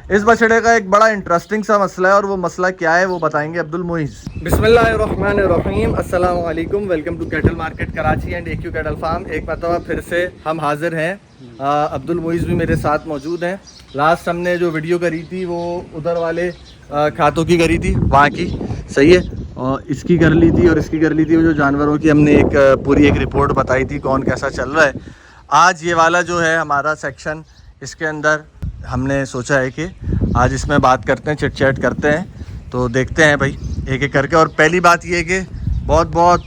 इस बछड़े का एक बड़ा इंटरेस्टिंग सा मसला है और वो मसला क्या है वो बताएंगे अब्दुल मोइज़। बिस्मिल्लाहिर्रहमानिर्रहीम, अस्सलाम वालेकुम, welcome to cattle market Karachi and AQ cattle farm. एक मरतबा फिर से हम हाजिर हैं। अब्दुल मोइज़ भी मेरे साथ मौजूद हैं। लास्ट हमने जो वीडियो करी थी वो उधर वाले खातों की करी थी, वहाँ की, सही है, और इसकी कर ली थी और इसकी कर ली थी। वो जो जानवरों की हमने एक पूरी एक रिपोर्ट बताई थी कौन कैसा चल रहा है। आज ये वाला जो है हमारा सेक्शन, इसके अंदर हमने सोचा है कि आज इसमें बात करते हैं, चिट चैट करते हैं। तो देखते हैं भाई एक एक करके। और पहली बात ये है कि बहुत बहुत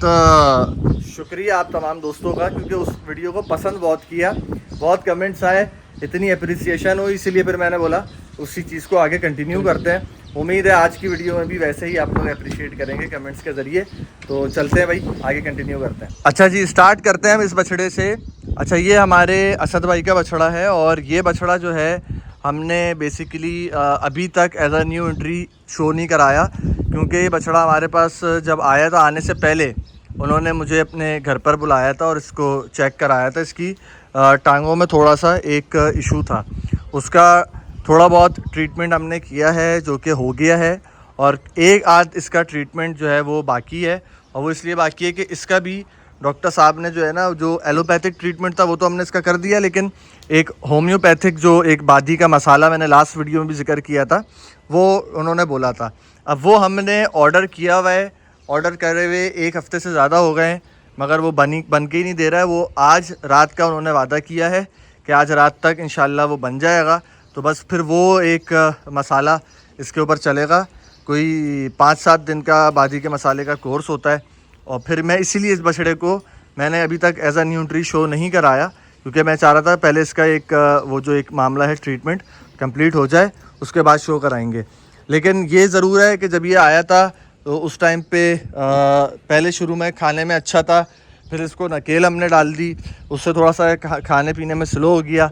शुक्रिया आप तमाम दोस्तों का, क्योंकि उस वीडियो को पसंद बहुत किया, बहुत कमेंट्स आए, इतनी अप्रिसिएशन हुई, इसीलिए फिर मैंने बोला उसी चीज़ को आगे कंटिन्यू करते हैं। उम्मीद है आज की वीडियो में भी वैसे ही आप लोग अप्रिशिएट करेंगे कमेंट्स के ज़रिए। तो चलते हैं भाई, आगे कंटिन्यू करते हैं। अच्छा जी, स्टार्ट करते हैं हम इस बछड़े से। अच्छा, ये हमारे असद भाई का बछड़ा है और ये बछड़ा जो है हमने बेसिकली अभी तक as a new entry show नहीं कराया, क्योंकि ये बछड़ा हमारे पास जब आया था, आने से पहले उन्होंने मुझे अपने घर पर बुलाया था और इसको चेक कराया था। इसकी टांगों में थोड़ा सा एक इशू था, उसका थोड़ा बहुत ट्रीटमेंट हमने किया है जो कि हो गया है, और एक आध इसका ट्रीटमेंट जो है वो बाकी है। और वो इसलिए बाकी है कि इसका भी डॉक्टर साहब ने जो है ना, जो एलोपैथिक ट्रीटमेंट था वो तो हमने इसका कर दिया, लेकिन एक होम्योपैथिक जो एक बादी का मसाला मैंने लास्ट वीडियो में भी जिक्र किया था, वो उन्होंने बोला था। अब वो हमने ऑर्डर किया हुआ है, ऑर्डर करे हुए 1 हफ़्ते से ज़्यादा हो गए हैं, मगर वो बन के ही नहीं दे रहा है। वो आज रात का उन्होंने वादा किया है कि आज रात तक इंशाल्लाह वो बन जाएगा। तो बस फिर वो एक मसाला इसके ऊपर चलेगा, कोई 5-7 दिन का बादी के मसाले का कोर्स होता है। और फिर मैं इसीलिए इस बछड़े को मैंने अभी तक एज अ न्यूट्री शो नहीं कराया, क्योंकि मैं चाह रहा था पहले इसका एक वो जो एक मामला है ट्रीटमेंट कंप्लीट हो जाए, उसके बाद शो कराएंगे। लेकिन ये ज़रूर है कि जब ये आया था तो उस टाइम पे पहले शुरू में खाने में अच्छा था, फिर इसको नकेल हमने डाल दी, उससे थोड़ा सा खाने पीने में स्लो हो गया,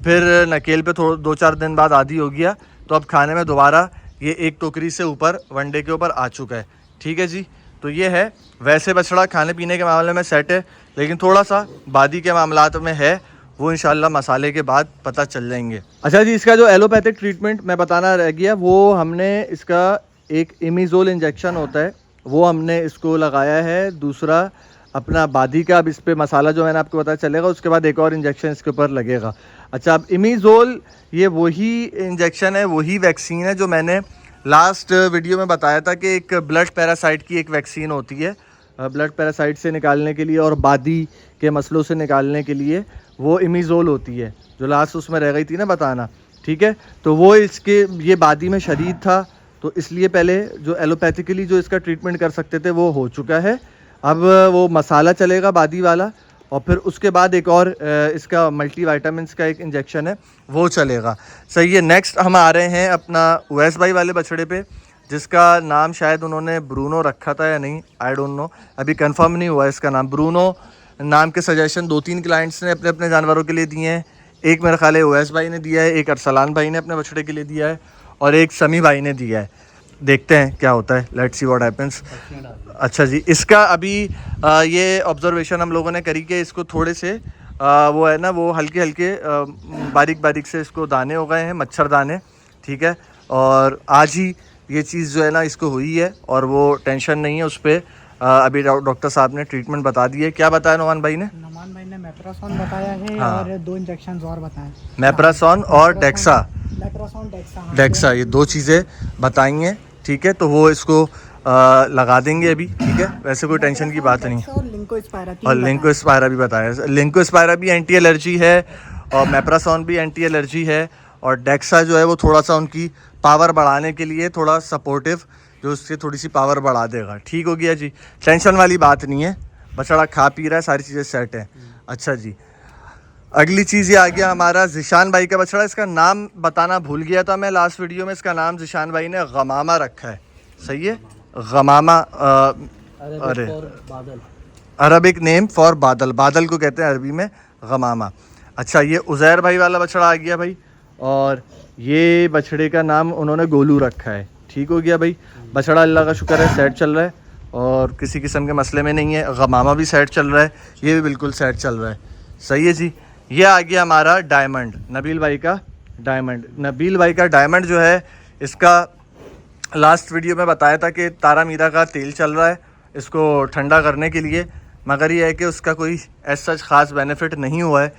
फिर नकेल पे 2-4 दिन बाद आदी हो गया, तो अब खाने में दोबारा ये 1 टोकरी से ऊपर वनडे के ऊपर आ चुका है। ठीक है जी, तो ये है। वैसे बछड़ा खाने पीने के मामले में सेट है, लेकिन थोड़ा सा बादी के मामलात में है, वो इंशाल्लाह मसाले के बाद पता चल जाएंगे। अच्छा जी, इसका जो एलोपैथिक ट्रीटमेंट मैं बताना रह गया, वो हमने इसका एक इमीज़ोल इंजेक्शन होता है वो हमने इसको लगाया है। दूसरा अपना बादी का, अब इस पर मसाला जो मैंने आपको बताया चलेगा, उसके बाद एक और इंजेक्शन इसके ऊपर लगेगा। अच्छा, अब इमीज़ोल ये वही इंजेक्शन है, वही वैक्सीन है जो मैंने लास्ट वीडियो में बताया था कि एक ब्लड पैरासाइट की एक वैक्सीन होती है, ब्लड पैरासाइट से निकालने के लिए और बादी के मसलों से निकालने के लिए, वो इमीज़ोल होती है, जो लास्ट उसमें रह गई थी ना बताना। ठीक है, तो वो इसके ये बादी में शदीद था, तो इसलिए पहले जो एलोपैथिकली जो इसका ट्रीटमेंट कर सकते थे वो हो चुका है। अब वो मसाला चलेगा बादी वाला, और फिर उसके बाद एक और इसका मल्टीविटामिन्स का एक इंजेक्शन है वो चलेगा। सही है। नेक्स्ट हम आ रहे हैं अपना उवैस भाई वाले बछड़े पे, जिसका नाम शायद उन्होंने ब्रूनो रखा था या नहीं, आई डोंट नो, अभी कंफर्म नहीं हुआ इसका नाम। ब्रूनो नाम के सजेशन 2-3 क्लाइंट्स ने अपने अपने जानवरों के लिए दिए हैं। एक मेरा ख्याल है उवैस भाई ने दिया है, एक अरसलान भाई ने अपने बछड़े के लिए दिया है, और एक समी भाई ने दिया है। देखते हैं क्या होता है, लेट्स सी व्हाट हैपेंस। अच्छा जी, इसका अभी ये ऑब्जर्वेशन हम लोगों ने करी कि इसको थोड़े से वो है ना, वो हल्के हल्के बारीक बारीक से इसको दाने हो गए हैं, मच्छर दाने। ठीक है, और आज ही ये चीज़ जो है ना इसको हुई है, और वो टेंशन नहीं है उस पर। अभी डॉक्टर साहब ने ट्रीटमेंट बता दी है। क्या बताया नोमान भाई ने? नोमान भाई ने मेप्रासोन बताया है, हाँ। और 2 इंजेक्शन और बताए, मेप्रासोन और डेक्सा, डेक्सा, ये 2 चीज़ें बताई हैं। ठीक है, तो वो इसको लगा देंगे अभी। ठीक है, वैसे कोई टेंशन की बात नहीं है। और लिंकोस्पायरा भी बताया। लिंकोस्पायरा भी एंटी एलर्जी है, और मेप्रासोन भी एंटी एलर्जी है, और डेक्सा जो है वो थोड़ा सा उनकी पावर बढ़ाने के लिए थोड़ा सपोर्टिव, जो उससे थोड़ी सी पावर बढ़ा देगा। ठीक हो गया जी, टेंशन वाली बात नहीं है, बछड़ा खा पी रहा है, सारी चीज़ें सेट हैं। अच्छा जी, अगली चीज़ ये आ गया हमारा ज़िशान भाई का बछड़ा। इसका नाम बताना भूल गया था मैं लास्ट वीडियो में। इसका नाम ज़िशान भाई ने गमामा रखा है। सही है, गमामा, अरे अरबिक नेम फॉर बादल, बादल को कहते हैं अरबी में गमामा। अच्छा, ये उज़ैर भाई वाला बछड़ा आ गया भाई, और ये बछड़े का नाम उन्होंने गोलू रखा है। ठीक हो गया भाई, बछड़ा अल्लाह का शुक्र है सेट चल रहा है, और किसी किस्म के मसले में नहीं है। गमामा भी सेट चल रहा है, ये भी बिल्कुल सेट चल रहा है। सही है जी। ये आ गया हमारा डायमंड, नबील भाई का डायमंड, नबील भाई का डायमंड जो है, इसका लास्ट वीडियो में बताया था कि तारा मीरा का तेल चल रहा है इसको ठंडा करने के लिए, मगर ये है कि उसका कोई ऐसा ख़ास बेनिफिट नहीं हुआ है।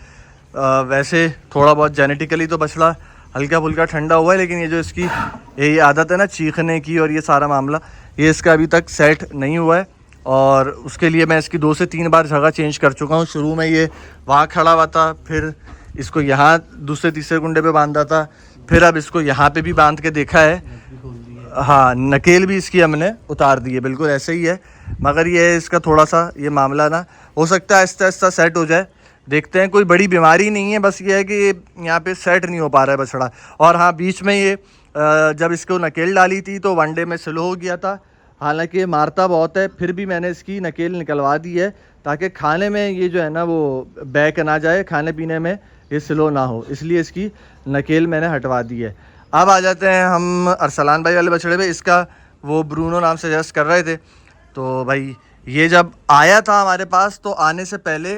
वैसे थोड़ा बहुत जेनेटिकली तो बछड़ा हल्का फुल्का ठंडा हुआ है, लेकिन ये जो इसकी ये आदत है ना चीखने की और ये सारा मामला, ये इसका अभी तक सेट नहीं हुआ है। और उसके लिए मैं इसकी 2 से 3 बार जगह चेंज कर चुका हूँ। शुरू में ये वहाँ खड़ा हुआ था, फिर इसको यहाँ दूसरे तीसरे कुंडे पे बांधा था, फिर अब इसको यहाँ पे भी बांध के देखा है। हाँ, नकेल भी इसकी हमने उतार दी है, बिल्कुल ऐसे ही है। मगर ये इसका थोड़ा सा ये मामला ना, हो सकता है आहिस्ता आहिस्ता सेट हो जाए, देखते हैं। कोई बड़ी बीमारी नहीं है, बस ये है कि यहाँ पे सेट नहीं हो पा रहा है बछड़ा। और हाँ, बीच में ये जब इसको नकेल डाली थी तो वनडे में स्लो हो गया था। हालांकि ये मारता बहुत है, फिर भी मैंने इसकी नकेल निकलवा दी है ताकि खाने में ये जो है ना वो बैक ना जाए, खाने पीने में ये स्लो ना हो, इसलिए इसकी नकेल मैंने हटवा दी है। अब आ जाते हैं हम अरसलान भाई वाले बछड़े पे। इसका वो ब्रूनो नाम सजेस्ट कर रहे थे, तो भाई ये जब आया था हमारे पास तो आने से पहले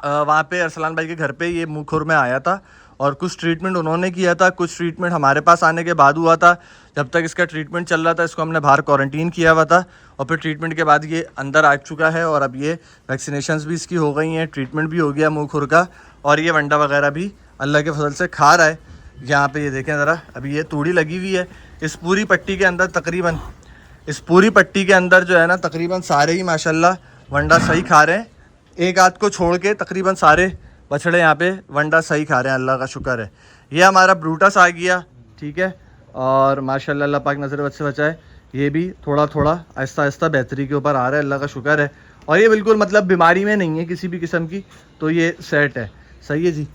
वहाँ पे अरसलान भाई के घर पे ये मुखुर में आया था और कुछ ट्रीटमेंट उन्होंने किया था, कुछ ट्रीटमेंट हमारे पास आने के बाद हुआ था। जब तक इसका ट्रीटमेंट चल रहा था इसको हमने बाहर क्वारंटीन किया हुआ था, और फिर ट्रीटमेंट के बाद ये अंदर आ चुका है और अब ये वैक्सीनेशंस भी इसकी हो गई हैं, ट्रीटमेंट भी हो गया मुखुर का, और ये वंडा वगैरह भी अल्लाह के फजल से खा रहा है। यहाँ पे ये देखें ज़रा, अभी ये तूड़ी लगी हुई है। इस पूरी पट्टी के अंदर तकरीबन, इस पूरी पट्टी के अंदर जो है ना तकरीबन सारे ही माशाल्लाह वंडा सही खा रहे हैं। एक आध को छोड़ के तकरीबन सारे बछड़े यहाँ पे वंडा सही खा रहे हैं, अल्लाह का शुक्र है। ये हमारा ब्रूटस आ गया, ठीक है, और माशाल्लाह अल्लाह पाक नज़र बद से बचाए, ये भी थोड़ा थोड़ा आहिस्ता आहिस्ता बेहतरी के ऊपर आ रहा है, अल्लाह का शुक्र है। और ये बिल्कुल मतलब बीमारी में नहीं है किसी भी किस्म की, तो ये सेट है, सही है जी।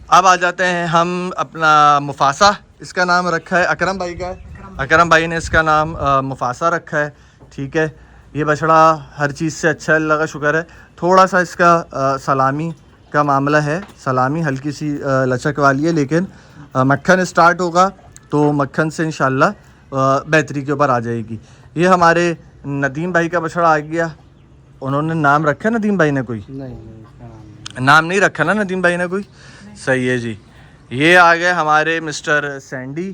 अब आ जाते हैं हम अपना मुफासा, इसका नाम रखा है अकरम भाई का, अकरम भाई ने इसका नाम मुफासा रखा है, ठीक है। ये बछड़ा हर चीज़ से अच्छा है, अल्लाह का शुक्र है। थोड़ा सा इसका सलामी का मामला है, सलामी हल्की सी लचक वाली है, लेकिन मक्खन स्टार्ट होगा तो मक्खन से इंशाल्लाह बेहतरी के ऊपर आ जाएगी। ये हमारे नदीम भाई का बछड़ा आ गया, उन्होंने नाम रखा है नदीम भाई ने, कोई नहीं नाम नहीं रखा ना नदीम भाई ने कोई, सही है जी। ये आ गए हमारे मिस्टर सैंडी,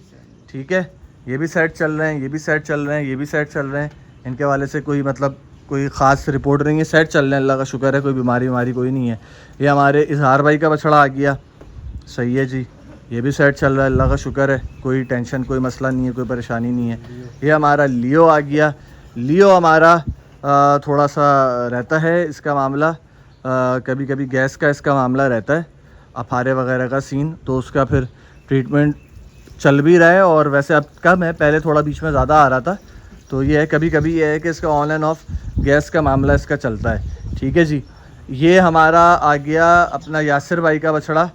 ठीक है, ये भी सेट चल रहे हैं, ये भी सेट चल रहे हैं, ये भी सेट चल रहे हैं। इनके वाले से कोई मतलब कोई ख़ास रिपोर्ट नहीं है, सेट चल रहे हैं, अल्लाह का शुक्र है, कोई बीमारी कोई नहीं है। ये हमारे इजहार भाई का बछड़ा आ गया, सही है जी, ये भी सेट चल रहा है, अल्लाह का शुक्र है, कोई टेंशन कोई मसला नहीं है, कोई परेशानी नहीं है। ये हमारा लियो आ गया, लियो हमारा थोड़ा सा रहता है इसका मामला, कभी कभी गैस का इसका मामला रहता है, अफारे वगैरह का सीन, तो उसका फिर ट्रीटमेंट चल भी रहा है। और वैसे अब कम है, पहले थोड़ा बीच में ज़्यादा आ रहा था, तो ये है कभी कभी ये है कि इसका ऑन एंड ऑफ गैस का मामला इसका चलता है, ठीक है जी। ये हमारा आ गया अपना यासिर भाई का बछड़ा,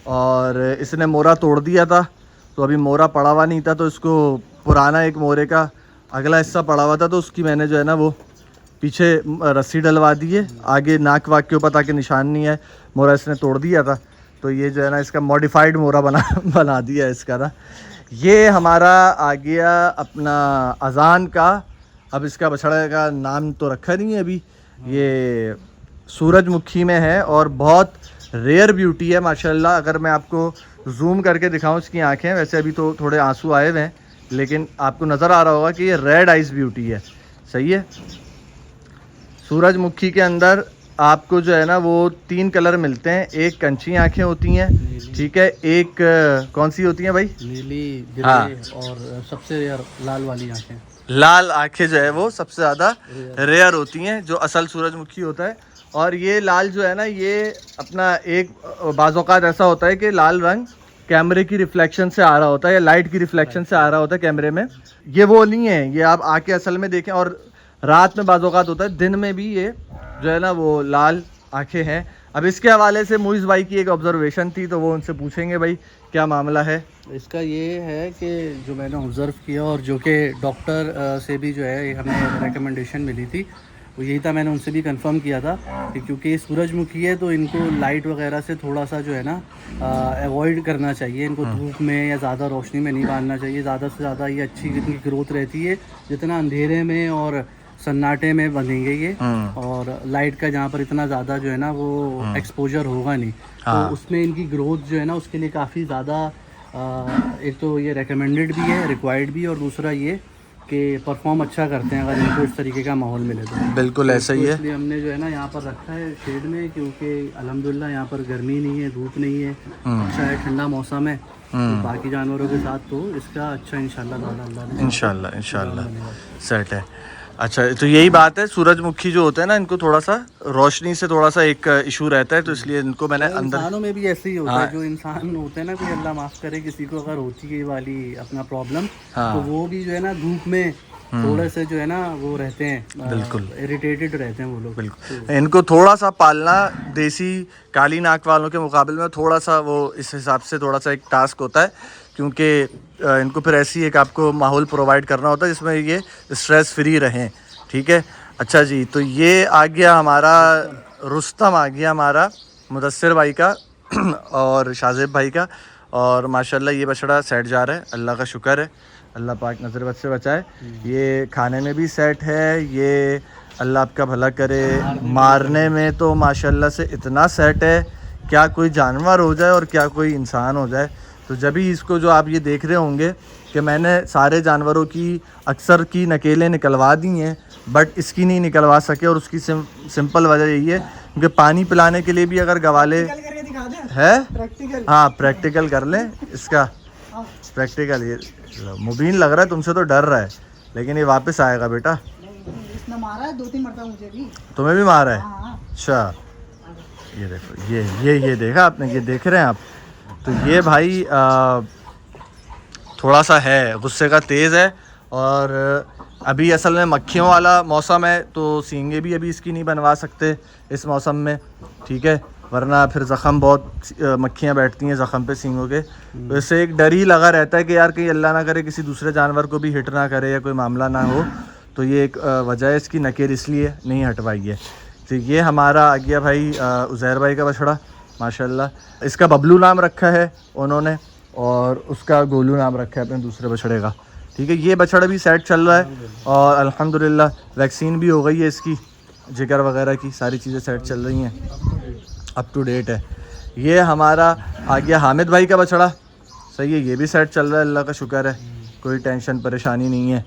और इसने मोरा तोड़ दिया था, तो अभी मोरा पड़ा हुआ नहीं था, तो इसको पुराना एक मोरे का अगला हिस्सा पड़ा हुआ था, तो उसकी मैंने जो है ना वो पीछे रस्सी डलवा दी है, आगे नाक वाक के ऊपर ताकि निशान नहीं है, मोरा इसने तोड़ दिया था, तो ये जो है ना इसका मॉडिफाइड मोरा बना दिया है इसका ना। ये हमारा आ गया अपना अजान का, अब इसका बछड़े का नाम तो रखा नहीं है अभी, ये सूरजमुखी में है और बहुत रेयर ब्यूटी है माशाल्लाह। अगर मैं आपको जूम करके दिखाऊं इसकी आंखें, वैसे अभी तो थोड़े आंसू आए हुए हैं, लेकिन आपको नज़र आ रहा होगा कि ये रेड आइज़ ब्यूटी है, सही है। सूरजमुखी के अंदर आपको जो है ना वो 3 कलर मिलते हैं, एक कंची आंखें होती हैं, ठीक है, एक कौन सी होती हैं भाई, नीली, हाँ, और सबसे रेयर लाल वाली आंखें, लाल आंखें जो है वो सबसे ज़्यादा रेयर होती हैं, जो असल सूरजमुखी होता है। और ये लाल जो है ना, ये अपना एक बाज़ौक़ात ऐसा होता है कि लाल रंग कैमरे की रिफ्लेक्शन से आ रहा होता है या लाइट की रिफ्लेक्शन से आ रहा होता है कैमरे में, ये वो नहीं है, ये आप आके असल में देखें। और रात में बाज़ौक़ात होता है, दिन में भी ये जो है ना वो लाल आंखें हैं। अब इसके हवाले से मुइज़ भाई की एक ऑब्जर्वेशन थी, तो वो उनसे पूछेंगे भाई क्या मामला है। इसका ये है कि जो मैंने ऑब्ज़र्व किया और जो कि डॉक्टर से भी जो है हमें रिकमेंडेशन मिली थी, वो यही था, मैंने उनसे भी कंफर्म किया था कि क्योंकि सूरजमुखी है तो इनको लाइट वगैरह से थोड़ा सा जो है ना अवॉइड करना चाहिए, इनको धूप में या ज़्यादा रोशनी में नहीं बांधना चाहिए, ज़्यादा से ज़्यादा ये अच्छी इनकी ग्रोथ रहती है जितना अंधेरे में और सन्नाटे में बंधेंगे ये, और लाइट का जहाँ पर इतना ज़्यादा जो है ना वो एक्सपोजर होगा नहीं, तो उसमें इनकी ग्रोथ जो है ना उसके लिए काफ़ी ज़्यादा एक तो ये रेकमेंडेड भी है, रिक्वायर्ड भी, और दूसरा ये कि परफॉर्म अच्छा करते हैं अगर इनको इस तरीके का माहौल मिले तो। बिल्कुल ऐसा ही है। इसलिए हमने जो है ना यहाँ पर रखा है शेड में, क्योंकि अल्हम्दुलिल्लाह यहाँ पर गर्मी नहीं है, धूप नहीं है, अच्छा है, ठंडा मौसम है। तो बाकी जानवरों के साथ तो इसका अच्छा इंशाल्लाह ताला अल्लाह ने इंशाल्लाह सेट है। अच्छा, तो यही बात है, सूरजमुखी जो होते हैं ना, इनको थोड़ा सा रोशनी से थोड़ा सा एक इशू रहता है, तो इसलिए इनको मैंने अंदर। इंसानों में भी ऐसे ही होता है, जो इंसान होते हैं ना, कोई अल्लाह माफ़ करे किसी को अगर होती है ये वाली अपना प्रॉब्लम, तो वो भी जो है ना धूप में थोड़े से जो है ना वो रहते हैं, बिल्कुल इरिटेटेड रहते हैं वो लोग। बिल्कुल इनको थोड़ा सा पालना देसी काली नाक वालों के मुकाबले में थोड़ा सा वो इस हिसाब से थोड़ा सा एक टास्क होता है, क्योंकि इनको फिर ऐसी एक आपको माहौल प्रोवाइड करना होता है जिसमें ये स्ट्रेस फ्री रहें। ठीक है। अच्छा जी, तो ये आ गया हमारा रुस्तम, आ गया हमारा मुदस्सिर भाई का और शाज़ेब भाई का, और माशाल्लाह ये बछड़ा सेट जा रहा है, अल्लाह का शुक्र है, अल्लाह पाक नज़र बद से बचाए। ये खाने में भी सेट है, ये अल्लाह आपका भला करे, मारने में तो माशाल्लाह से इतना सेट है, क्या कोई जानवर हो जाए और क्या कोई इंसान हो जाए। तो जब ही इसको जो आप ये देख रहे होंगे कि मैंने सारे जानवरों की अक्सर की नकेलें निकलवा दी हैं, बट इसकी नहीं निकलवा सके, और उसकी सिंपल वजह यही है क्योंकि पानी पिलाने के लिए भी अगर गवाले है, हाँ प्रैक्टिकल कर लें इसका, प्रैक्टिकल। ये मुबीन लग रहा है तुमसे तो डर रहा है, लेकिन ये वापस आएगा बेटा। इसने मारा है 2-3 मरतबा मुझे भी। तुम्हें भी मारा है? हाँ। अच्छा, ये देखो, ये देखा आपने, ये देख रहे हैं आप। तो ये भाई थोड़ा सा है गुस्से का, तेज़ है, और अभी असल में मक्खियों वाला मौसम है, तो सींगे भी अभी इसकी नहीं बनवा सकते इस मौसम में। ठीक है, वरना फिर ज़ख़म, बहुत मक्खियाँ बैठती हैं ज़ख़म पे सींगों के, तो इससे एक डर ही लगा रहता है कि यार कहीं अल्लाह ना करे किसी दूसरे जानवर को भी हिट ना करे या कोई मामला ना हो। तो ये एक वजह है इसकी, नकेर इसलिए नहीं हटवाई है। तो ये हमारा आ गया भाई उज़ैर भाई का बछड़ा, माशाल्लाह। इसका बबलू नाम रखा है उन्होंने, और उसका गोलू नाम रखा है अपने दूसरे बछड़े का। ठीक है, ये बछड़ा भी सेट चल रहा है, और अल्हम्दुलिल्लाह वैक्सीन भी हो गई है इसकी, जिगर वगैरह की सारी चीज़ें सेट चल रही हैं, अप टू डेट है। ये हमारा आ गया हामिद भाई का बछड़ा, सही है, ये भी सेट चल रहा है, अल्लाह का शुक्र है, कोई टेंशन परेशानी नहीं है।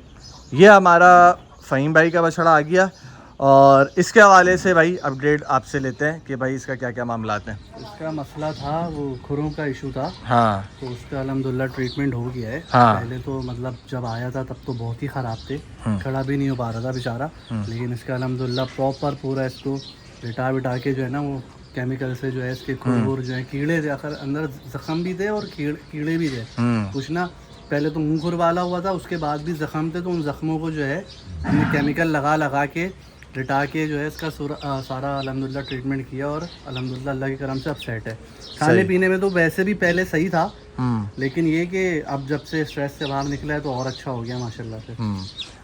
ये हमारा फ़हीम भाई का बछड़ा आ गया, और इसके हवाले से भाई अपडेट आपसे लेते हैं कि भाई इसका क्या क्या मामला हैं। इसका मसला था, वो खुरों का इशू था। हाँ, तो उसका अल्हम्दुलिल्लाह ट्रीटमेंट हो गया है। हाँ। पहले तो मतलब जब आया था तब तो बहुत ही ख़राब थे, खड़ा भी नहीं हो पा रहा था बेचारा, लेकिन इसका अल्हम्दुलिल्लाह प्रॉपर पूरा इसको बिठा के जो है ना वो केमिकल से जो है इसके खुर जो है, कीड़े थे आखिर अंदर, जख्म भी थे और कीड़े भी थे कुछ ना। पहले तो मुँह खुर वाला हुआ था, उसके बाद भी जख्म थे, तो उन जख्मों को जो है हमने केमिकल लगा के लिटा के जो है इसका सारा अल्हम्दुलिल्लाह ट्रीटमेंट किया, और अल्हम्दुलिल्लाह अल्लाह के करम से अब सेट है। खाने पीने में तो वैसे भी पहले सही था, लेकिन ये कि अब जब से स्ट्रेस से बाहर निकला है तो और अच्छा हो गया माशाल्लाह से।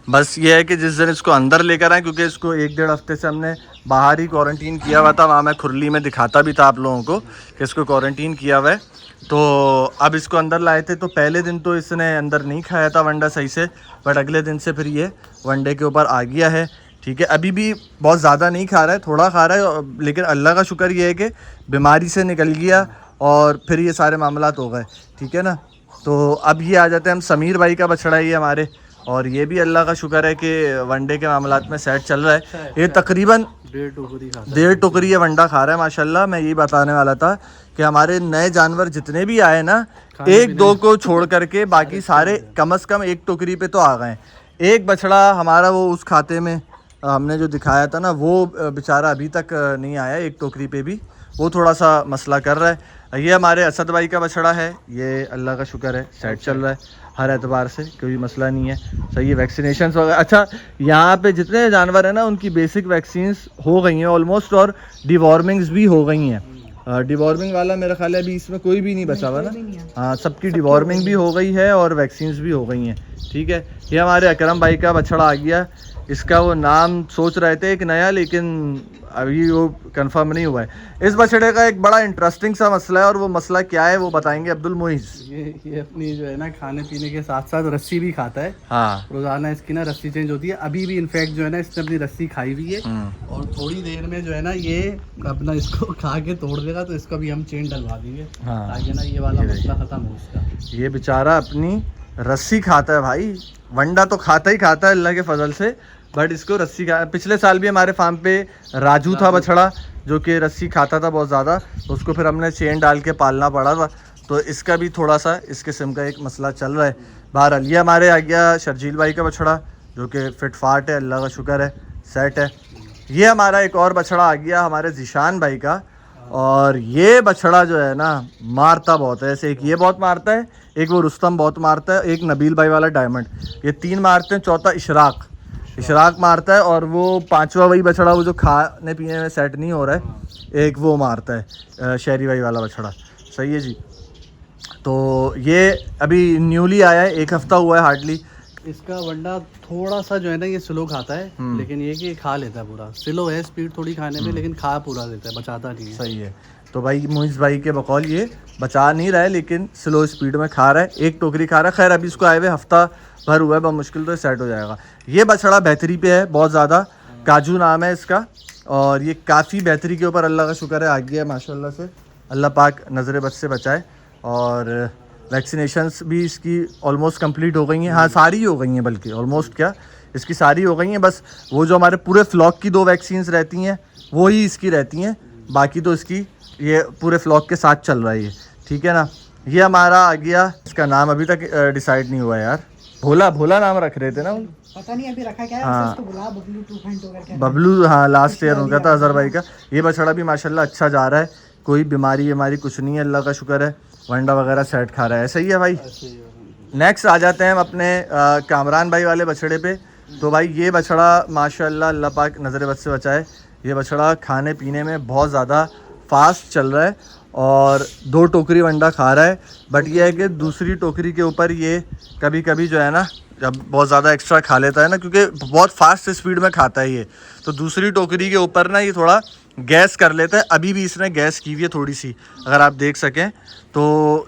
बस ये है कि जिस दिन इसको अंदर लेकर आए, क्योंकि इसको 1-1.5 हफ्ते से हमने बाहर ही क्वारंटीन किया हुआ था, वहाँ मैं खुरली में दिखाता भी था आप लोगों को कि इसको क्वारंटीन किया हुआ है। तो अब इसको अंदर लाए थे, तो पहले दिन तो इसने अंदर नहीं खाया था वंडा सही से, बट अगले दिन से फिर ये वनडे के ऊपर आ गया है। ठीक है, अभी भी बहुत ज़्यादा नहीं खा रहा है, थोड़ा खा रहा है, लेकिन अल्लाह का शुक्र ये है कि बीमारी से निकल गया और फिर ये सारे मामलात हो गए। ठीक है ना। तो अब ये आ जाते हैं हम समीर भाई का बछड़ा है ये हमारे, और ये भी अल्लाह का शुक्र है कि वनडे के मामलात में सेट चल रहा है। ये तकरीबन 1.5 टोकरी ये वंडा खा रहा है माशाल्लाह। मैं यही बताने वाला था कि हमारे नए जानवर जितने भी आए ना, 1-2 को छोड़ करके बाकी सारे कम से कम 1 टोकरी पे तो आ गए। एक बछड़ा हमारा वो उस खाते में हमने जो दिखाया था ना, वो बेचारा अभी तक नहीं आया 1 टोकरी पे भी, वो थोड़ा सा मसला कर रहा है। ये हमारे असद भाई का बछड़ा है, ये अल्लाह का शुक्र है सेट चल रहा है हर एतबार से, कोई मसला नहीं है, सही है। वैक्सीनेशन वगैरह, अच्छा यहाँ पे जितने जानवर हैं ना उनकी बेसिक वैक्सीन्स हो गई हैं ऑलमोस्ट, और डिवॉर्मिंग्स भी हो गई हैं। डिवॉर्मिंग वाला मेरा ख्याल है अभी इसमें कोई भी नहीं बचा हुआ ना, हाँ सबकी डिवॉर्मिंग भी हो गई है और वैक्सीन्स भी हो गई हैं। ठीक है। ये हमारे अकरम भाई का बछड़ा आ गया, इसका वो नाम सोच रहे थे एक नया, लेकिन अभी वो कंफर्म नहीं हुआ है। इस बछड़े का एक बड़ा इंटरेस्टिंग सा मसला है, और वो मसला क्या है वो बताएंगे अब्दुल मोइज। ये अपनी जो है ना खाने पीने के साथ साथ रस्सी भी खाता है। हाँ, रोजाना इसकी ना रस्सी चेंज होती है। अभी भी इनफैक्ट जो है ना इसने अपनी रस्सी खाई हुई है, और थोड़ी देर में जो है ना ये अपना इसको खा के तोड़ देगा, तो इसका भी हम चेन डलवा देंगे। हाँ, ताकि ना ये वाला मसला खत्म हो इसका। ये बेचारा अपनी रस्सी खाता है भाई, वंडा तो खाता ही खाता है अल्लाह के फजल से, बट इसको रस्सी खा। पिछले साल भी हमारे फार्म पे राजू था बछड़ा, जो कि रस्सी खाता था बहुत ज़्यादा, तो उसको फिर हमने चेन डाल के पालना पड़ा था। तो इसका भी थोड़ा सा इस किस्म का एक मसला चल रहा है। बहरहाल ये हमारे आ गया शर्जील भाई का बछड़ा, जो कि फिट फाट है, अल्लाह का शुक्र है, सेट है। ये हमारा एक और बछड़ा आ गया हमारे जीशान भाई का, और ये बछड़ा जो है ना मारता बहुत है। ऐसे एक ये बहुत मारता है, एक वो रुस्तम बहुत मारता है, एक नबील भाई वाला डायमंड, ये 3 मारते हैं, चौथा इशराक मारता है, और वो 5वां वही बछड़ा वो जो खाने पीने में सेट नहीं हो रहा है, एक वो मारता है शहरी भाई वाला बछड़ा। सही है जी। तो ये अभी न्यूली आया है, 1 हफ्ता हुआ है हार्डली। इसका वंडा थोड़ा सा जो है ना ये स्लो खाता है, लेकिन ये कि खा लेता है पूरा। स्लो है स्पीड थोड़ी खाने में, लेकिन खा पूरा लेता है, बचाता नहीं है। सही है। तो भाई मोइज़ भाई के बकौल ये बचा नहीं रहा है, लेकिन स्लो स्पीड में खा रहा है, 1 टोकरी खा रहा है। खैर अभी इसको आए हुए हफ्ता भर हुआ है, बहुत मुश्किल तो सेट हो जाएगा। ये बछड़ा बेहतरी पे है बहुत ज़्यादा, काजू नाम है इसका, और ये काफ़ी बेहतरी के ऊपर अल्लाह का शुक्र है आ गया है माशाल्लाह से। अल्लाह पाक नज़र बद से बचाए। और वैक्सीनेशंस भी इसकी ऑलमोस्ट कंप्लीट हो गई हैं। हाँ, सारी हो गई हैं, बल्कि ऑलमोस्ट क्या इसकी सारी हो गई हैं। बस वो जो हमारे पूरे फ्लॉक की 2 वैक्सीन्स रहती हैं वो ही इसकी रहती हैं, बाकी तो इसकी ये पूरे फ्लॉक के साथ चल रहा है ये, ठीक है ना। ये हमारा आ गया, इसका नाम अभी तक डिसाइड नहीं हुआ यार, भोला नाम रख रहे थे ना, पता नहीं अभी रखा क्या है। हाँ। उसको बुला बबलू 2.0 करके। बबलू, हाँ, लास्ट ईयर उनका था अजहर भाई का। ये बछड़ा भी माशाल्लाह अच्छा जा रहा है, कोई बीमारी कुछ नहीं है, अल्लाह का शुक्र है। वंडा वगैरह सेट खा रहा है, सही है भाई। नेक्स्ट आ जाते हैं हम अपने कामरान भाई वाले बछड़े पे। तो भाई ये बछड़ा माशाल्लाह अल्लाह पाक नज़र बद से बचाए, ये बछड़ा खाने पीने में बहुत ज़्यादा फास्ट चल रहा है, और 2 टोकरी वंडा खा रहा है। बट ये है कि दूसरी टोकरी के ऊपर ये कभी कभी जो है ना, जब बहुत ज़्यादा एक्स्ट्रा खा लेता है ना, क्योंकि बहुत फास्ट स्पीड में खाता है ये, तो दूसरी टोकरी के ऊपर ना ये थोड़ा गैस कर लेता है। अभी भी इसने गैस की हुई है थोड़ी सी, अगर आप देख सकें तो।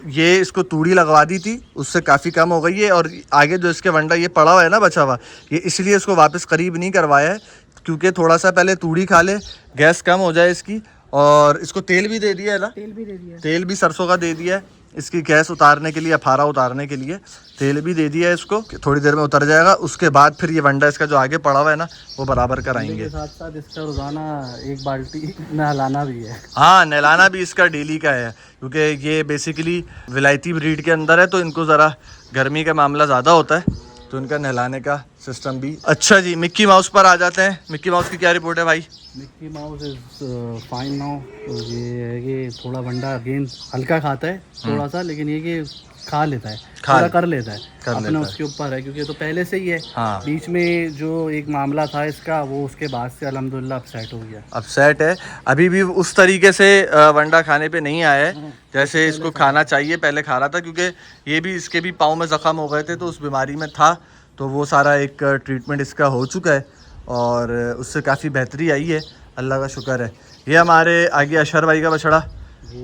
ये इसको तूड़ी लगवा दी थी, उससे काफ़ी कम हो गई है। और आगे जो इसके वंडा ये पड़ा हुआ है ना बचा हुआ, ये इसलिए इसको वापस करीब नहीं करवाया है, क्योंकि थोड़ा सा पहले तूड़ी खा ले, गैस कम हो जाए इसकी। और इसको तेल भी दे दिया है ना, तेल भी दे दिया, तेल भी सरसों का दे दिया है इसकी गैस उतारने के लिए, अफारा उतारने के लिए तेल भी दे दिया है इसको, थोड़ी देर में उतर जाएगा। उसके बाद फिर ये वंडा इसका जो आगे पड़ा हुआ है ना वो बराबर कराएंगे। साथ साथ इसका रोजाना 1 बाल्टी नहलाना भी है। हाँ, नहलाना भी इसका डेली का है, क्योंकि ये बेसिकली विलायती ब्रीड के अंदर है, तो इनको ज़रा गर्मी का मामला ज़्यादा होता है, तो इनका नहलाने का सिस्टम भी। अच्छा जी, मिक्की माउस पर आ जाते हैं। मिक्की माउस की क्या रिपोर्ट है भाई? Mickey mouse is fine now. ये है कि थोड़ा वंडा अगेन हल्का खाता है थोड़ा सा, लेकिन ये कि खा लेता है, पूरा कर लेता है, अपना उसके ऊपर है, क्योंकि तो पहले से ही है। हाँ। बीच में जो एक मामला था इसका, वो उसके बाद से अल्हम्दुलिल्लाह अब सेट हो गया। अब सेट है, अभी भी उस तरीके से वंडा खाने पे नहीं आया है जैसे इसको खाना चाहिए, पहले खा रहा था, क्योंकि ये भी इसके भी पाँव में ज़ख़म हो गए थे, तो उस बीमारी में था, तो वो सारा एक ट्रीटमेंट इसका हो चुका है, और उससे काफ़ी बेहतरी आई है, अल्लाह का शुक्र है। ये हमारे आगे अशर भाई का बछड़ा,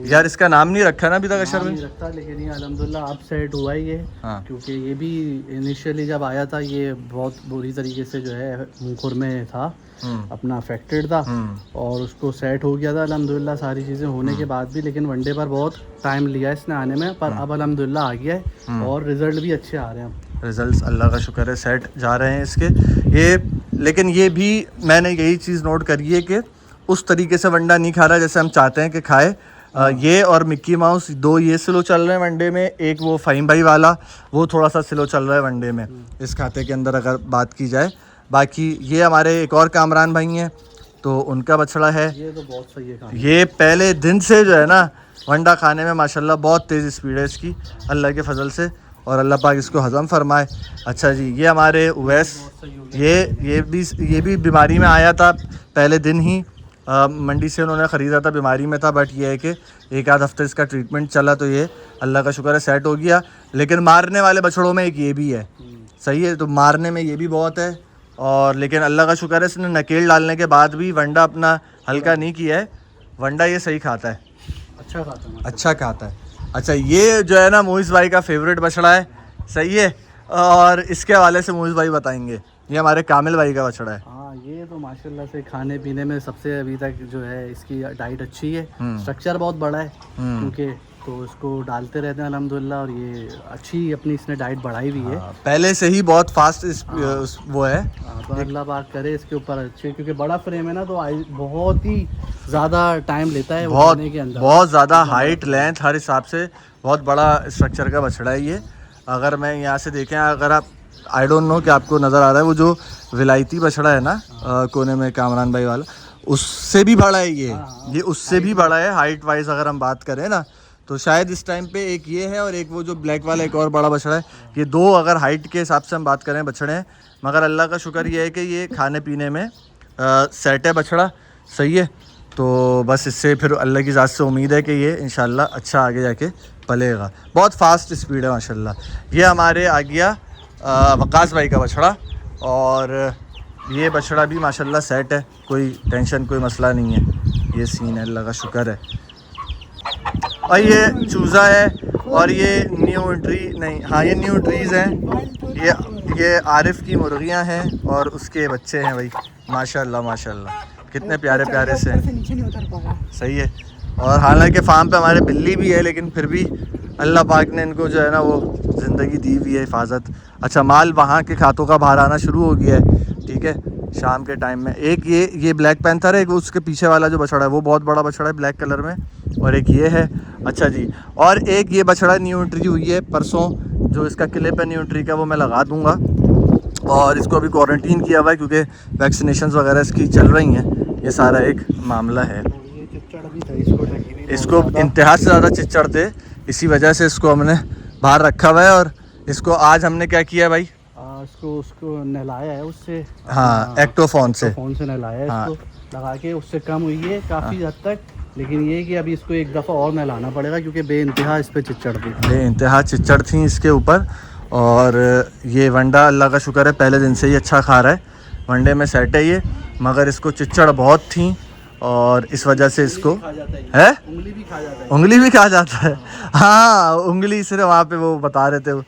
यार इसका नाम नहीं रखा ना अभी तक अशर भाई? नहीं रखता, लेकिन ये अल्हम्दुलिल्लाह अब सेट हुआ ही है। हाँ। क्योंकि ये भी इनिशियली जब आया था ये बहुत बुरी तरीके से जो है मुंहखुर में था, अपना अफेक्टेड था, और उसको सेट हो गया था अल्हम्दुलिल्लाह सारी चीज़ें होने के बाद भी, लेकिन वनडे पर बहुत टाइम लिया इसने आने में, पर अब अल्हम्दुलिल्लाह आ गया है, और रिज़ल्ट भी अच्छे आ रहे हैं। रिजल्ट्स अल्लाह का शुक्र है सेट जा रहे हैं इसके ये। लेकिन ये भी मैंने यही चीज़ नोट करी है कि उस तरीके से वंडा नहीं खा रहा जैसे हम चाहते हैं कि खाए। ये और मिक्की माउस 2 ये स्लो चल रहे हैं वनडे में, एक वो फ़हीम भाई वाला वो थोड़ा सा स्लो चल रहा है वनडे में इस खाते के अंदर अगर बात की जाए। बाकी ये हमारे एक और कामरान भाई हैं, तो उनका बछड़ा है, ये तो बहुत सही है। ये पहले दिन से जो है ना वंडा खाने में माशाल्लाह बहुत तेज़ स्पीड है इसकी, अल्लाह के फजल से, और अल्लाह पाक इसको हज़म फरमाए। अच्छा जी, ये हमारे उवैस, ये भी बीमारी में आया था पहले दिन ही, मंडी से उन्होंने ख़रीदा था, बीमारी में था, बट ये है कि 1 आध हफ्ते इसका ट्रीटमेंट चला, तो ये अल्लाह का शुक्र है सेट हो गया। लेकिन मारने वाले बछड़ों में एक ये भी है, सही है। तो मारने में ये भी बहुत है, और लेकिन अल्लाह का शुक्र है इसने नकेल डालने के बाद भी वंडा अपना हल्का नहीं किया है। वंडा ये सही खाता है, अच्छा खाता है, अच्छा खाता है। अच्छा, ये जो है ना मोइस भाई का फेवरेट बछड़ा है, सही है। और इसके हवाले से मोइस भाई बताएंगे। ये हमारे कामिल भाई का बछड़ा है। हाँ, ये तो माशाल्लाह से खाने पीने में सबसे अभी तक जो है इसकी डाइट अच्छी है। स्ट्रक्चर बहुत बड़ा है क्योंकि, तो इसको डालते रहते हैं अल्हम्दुलिल्लाह, और ये अच्छी अपनी इसने डाइट बढ़ाई भी है। पहले से ही बहुत फास्ट वो है। तो अल्लाह पाक करे इसके ऊपर अच्छे, क्योंकि बड़ा फ्रेम है ना, तो बहुत ही ज़्यादा टाइम लेता है वो खाने के अंदर। बहुत ज़्यादा हाइट लेंथ हर हिसाब से बहुत बड़ा स्ट्रक्चर का बछड़ा है ये। अगर मैं यहाँ से देखें, अगर आप, आई डोंट नो कि आपको नज़र आ रहा है वो जो विलायती बछड़ा है ना कोने में कामरान भाई वाला, उससे भी बड़ा है ये उससे भी बड़ा है हाइट वाइज अगर हम बात करें ना। तो शायद इस टाइम पे एक ये है और एक वो जो ब्लैक वाला एक और बड़ा बछड़ा है। ये दो अगर हाइट के हिसाब से हम बात करें बछड़े हैं, मगर अल्लाह का शुक्र ये है कि ये खाने पीने में सेट है बछड़ा, सही है। तो बस इससे फिर अल्लाह की ज़ात से उम्मीद है कि ये इंशाल्लाह अच्छा आगे जाके पलेगा। बहुत फास्ट स्पीड है माशाल्लाह। ये हमारे आ गया वकास भाई का बछड़ा, और ये बछड़ा भी माशाल्लाह सेट है, कोई टेंशन कोई मसला नहीं है। ये सीन है, अल्लाह का शुक्र है। और ये चूज़ा है, और ये न्यू ट्री नहीं, हाँ ये न्यू ट्रीज़ हैं। ये आरिफ की मुर्गियाँ हैं और उसके बच्चे हैं भाई, माशाल्लाह माशाल्लाह कितने प्यारे प्यारे से हैं, सही है। और हालांकि फार्म पे हमारे बिल्ली भी है, लेकिन फिर भी अल्लाह पाक ने इनको जो है ना वो ज़िंदगी दी हुई है, हिफाजत। अच्छा, माल वहाँ के खातों का बाहर आना शुरू हो गया है, ठीक है, शाम के टाइम में। एक ये ब्लैक पैंथर है, एक उसके पीछे वाला जो बछड़ा है वो बहुत बड़ा बछड़ा है ब्लैक कलर में, और एक ये है। अच्छा जी, और एक ये बछड़ा न्यू एंट्री हुई है परसों, जो इसका क्लिप है न्यू एंट्री का वो मैं लगा दूँगा। और इसको अभी क्वारंटीन किया हुआ है क्योंकि वैक्सीनेशन वगैरह इसकी चल रही हैं, ये सारा एक मामला है। इसको इंतहा से ज़्यादा चिच्चड़ थे, इसी वजह से इसको हमने बाहर रखा हुआ है। और इसको आज हमने क्या किया भाई, उसको नहलाया है उससे, हाँ एक्टोफोन से नहलाया है। हाँ। इसको लगा के उससे कम हुई है काफ़ी हद तक, लेकिन ये कि अभी इसको एक दफ़ा और नहलाना पड़ेगा क्योंकि बेइंतहा इस पर चिच्चड़ थी, बेइंतहा चिच्चड़ थी इसके ऊपर। और ये वंडा अल्लाह का शुक्र है पहले दिन से ही अच्छा खा रहा है, वनडे में सेट है ये, मगर इसको चिच्चड़ बहुत थी और इस वजह से इसको है उंगली भी खा जाता है। उंगली भी खा जाता है, हाँ उंगली से वहाँ पे वो बता रहे थे।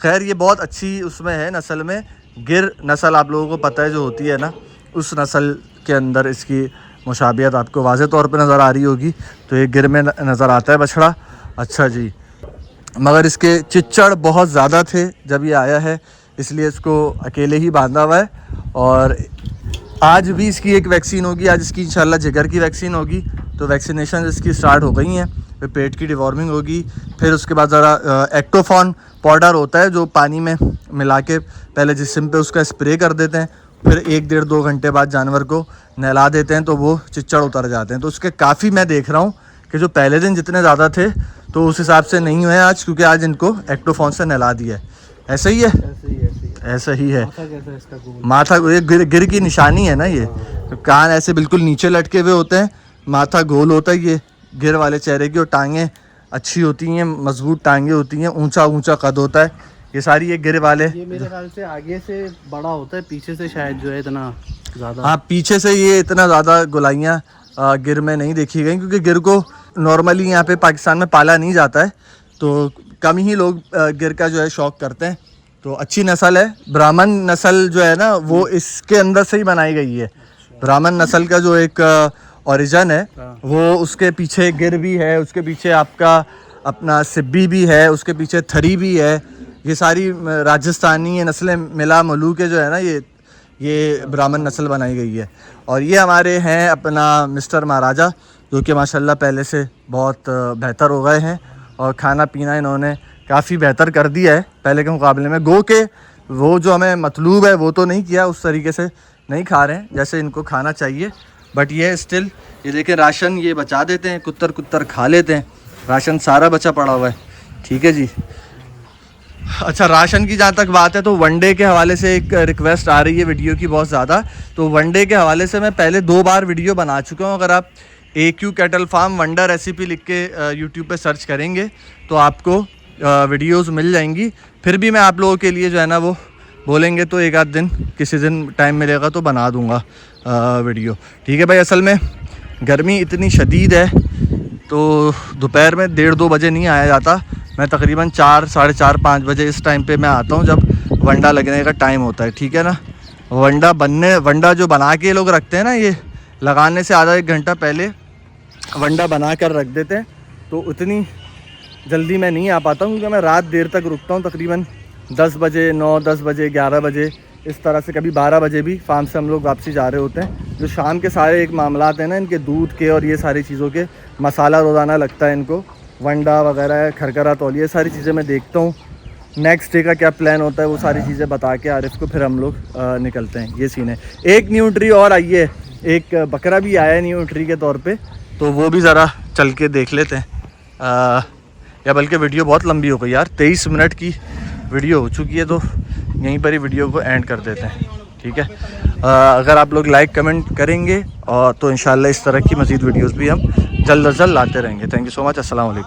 खैर ये बहुत अच्छी उसमें है नस्ल में, गिर नस्ल आप लोगों को पता है जो होती है ना, उस नस्ल के अंदर इसकी मुशाबियत आपको वाज़े तौर पे नज़र आ रही होगी। तो ये गिर में नज़र आता है बछड़ा। अच्छा जी, मगर इसके चिच्चड़ बहुत ज़्यादा थे जब ये आया है, इसलिए इसको अकेले ही बांधा हुआ है। और आज भी इसकी एक वैक्सीन होगी, आज इसकी इंशाल्लाह जिगर की वैक्सीन होगी। तो वैक्सीनेशन इसकी स्टार्ट हो गई हैं, फिर पेट की डिवॉर्मिंग होगी, फिर उसके बाद ज़रा एक्टोफॉन पाउडर होता है जो पानी में मिला के पहले जिस्म पे उसका स्प्रे कर देते हैं, फिर 1-1.5-2 घंटे बाद जानवर को नहला देते हैं तो वो चिच्चड़ उतर जाते हैं। तो उसके काफ़ी मैं देख रहा हूँ कि जो पहले दिन जितने ज़्यादा थे तो उस हिसाब से नहीं हुए आज, क्योंकि आज इनको एक्टोफॉन से नहला दिया है। ऐसा ही है, ऐसा ही है। माथा ये गिर की निशानी है ना, ये कान ऐसे बिल्कुल नीचे लटके हुए होते हैं, माथा गोल होता है ये गिर वाले चेहरे की, और टांगें अच्छी होती हैं, मजबूत टांगें होती हैं, ऊंचा ऊंचा कद होता है। ये सारी ये गिर वाले, ये मेरे ख्याल से आगे से बड़ा होता है, पीछे से शायद जो है इतना ज़्यादा, हाँ पीछे से ये इतना ज़्यादा गोलाइयाँ गिर में नहीं देखी गई, क्योंकि गिर को नॉर्मली यहाँ पे पाकिस्तान में पाला नहीं जाता है, तो कम ही लोग गिर का जो है शौक़ करते हैं। तो अच्छी नस्ल है, ब्राह्मण नस्ल जो है ना वो इसके अंदर से ही बनाई गई है। ब्राह्मण नस्ल का जो एक ओरिजिन है वो उसके पीछे गिर भी है, उसके पीछे आपका अपना सिब्बी भी है, उसके पीछे थरी भी है। ये सारी राजस्थानी नस्लें मिला मलू के जो है ना ये ब्राह्मण नस्ल बनाई गई है। और ये हमारे हैं अपना मिस्टर महाराजा, जो कि माशाल्लाह पहले से बहुत बेहतर हो गए हैं और खाना पीना इन्होंने काफ़ी बेहतर कर दिया है पहले के मुकाबले में। गो के वो जो हमें मतलूब है वो तो नहीं किया, उस तरीके से नहीं खा रहे हैं जैसे इनको खाना चाहिए, बट ये स्टिल ये देखें राशन ये बचा देते हैं, कुत्तर खा लेते हैं, राशन सारा बचा पड़ा हुआ है। ठीक है जी। अच्छा, राशन की जहाँ तक बात है तो वनडे के हवाले से एक रिक्वेस्ट आ रही है वीडियो की बहुत ज़्यादा। तो वनडे के हवाले से मैं पहले 2 बार वीडियो बना चुका हूँ। अगर आप AQ कैटल फार्म वंडा रेसिपी लिख के यूट्यूब पे सर्च करेंगे तो आपको वीडियोस मिल जाएंगी। फिर भी मैं आप लोगों के लिए जो है ना वो बोलेंगे तो एक आध दिन किसी दिन टाइम मिलेगा तो बना दूँगा वीडियो। ठीक है भाई, असल में गर्मी इतनी शदीद है तो दोपहर में 1:30-2 बजे नहीं आया जाता। मैं तकरीबन 4, साढ़े 4, 5 बजे इस टाइम पे मैं आता हूँ जब वंडा लगने का टाइम होता है। ठीक है ना, वंडा जो बना के लोग रखते हैं ना, ये लगाने से आधा 1 घंटा पहले वंडा बना कर रख देते हैं, तो उतनी जल्दी मैं नहीं आ पाता हूँ क्योंकि मैं रात देर तक रुकता हूँ, तकरीबन 10 बजे, 9, 10 बजे, 11 बजे इस तरह से। कभी 12 बजे भी फार्म से हम लोग वापसी जा रहे होते हैं। जो शाम के सारे एक मामलात हैं ना, इनके दूध के और ये सारी चीज़ों के, मसाला रोज़ाना लगता है इनको, वंडा वगैरह, खरकरा तौल, ये सारी चीज़ें मैं देखता हूँ। नेक्स्ट डे का क्या प्लान होता है वो सारी चीज़ें बता के आरिफ को फिर हम लोग निकलते हैं। ये सीन है। एक न्यूट्री और आई है, एक बकरा भी आया है न्यूट्री के तौर पे, तो वो भी ज़रा चल के देख लेते हैं। या बल्कि वीडियो बहुत लंबी हो गई यार, 23 मिनट की वीडियो हो चुकी है, तो यहीं पर ही वीडियो को एंड कर देते हैं। ठीक है, अगर आप लोग लाइक कमेंट करेंगे और तो इंशाल्लाह इस तरह की मज़ीद वीडियोस भी हम जल्द अज जल्द लाते रहेंगे। Thank you so much. अस्सलाम वालेकुम।